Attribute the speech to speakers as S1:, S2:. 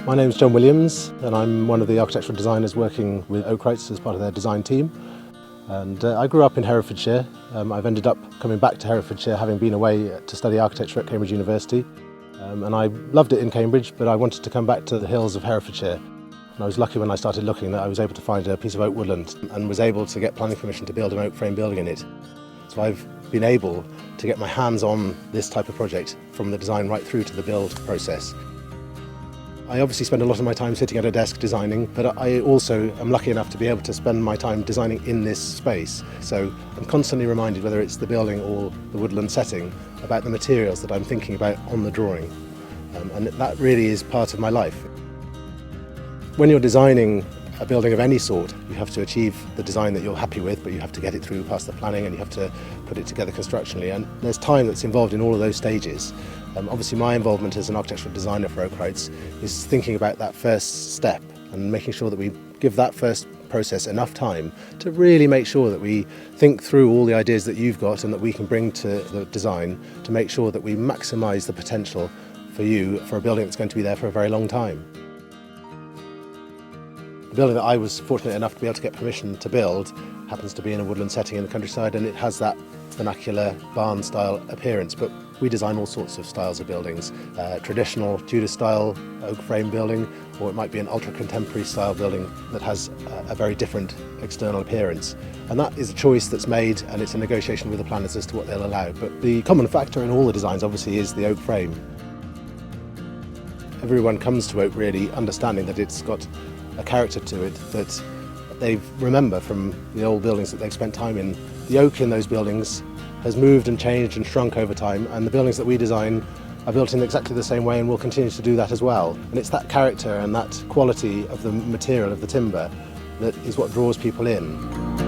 S1: My name's John Williams and I'm one of the architectural designers working with Oakrights as part of their design team. And I grew up in Herefordshire. I've ended up coming back to Herefordshire having been away to study architecture at Cambridge University. And I loved it in Cambridge, but I wanted to come back to the hills of Herefordshire. And I was lucky when I started looking that I was able to find a piece of oak woodland and was able to get planning permission to build an oak frame building in it. So I've been able to get my hands on this type of project from the design right through to the build process. I obviously spend a lot of my time sitting at a desk designing, but I also am lucky enough to be able to spend my time designing in this space. So I'm constantly reminded, whether it's the building or the woodland setting, about the materials that I'm thinking about on the drawing. And that really is part of my life. When you're designing a building of any sort, you have to achieve the design that you're happy with, but you have to get it through past the planning and you have to put it together constructionally. And there's time that's involved in all of those stages. Obviously my involvement as an architectural designer for Oakrights is thinking about that first step and making sure that we give that first process enough time to really make sure that we think through all the ideas that you've got and that we can bring to the design to make sure that we maximise the potential for you for a building that's going to be there for a very long time. The building that I was fortunate enough to be able to get permission to build happens to be in a woodland setting in the countryside, and it has that vernacular barn style appearance, but we design all sorts of styles of buildings. Traditional Tudor style oak frame building, or it might be an ultra contemporary style building that has a very different external appearance. And that is a choice that's made, and it's a negotiation with the planners as to what they'll allow. But the common factor in all the designs obviously is the oak frame. Everyone comes to oak really understanding that it's got a character to it that they remember from the old buildings that they've spent time in. The oak in those buildings has moved and changed and shrunk over time, and the buildings that we design are built in exactly the same way and will continue to do that as well. And it's that character and that quality of the material, of the timber, that is what draws people in.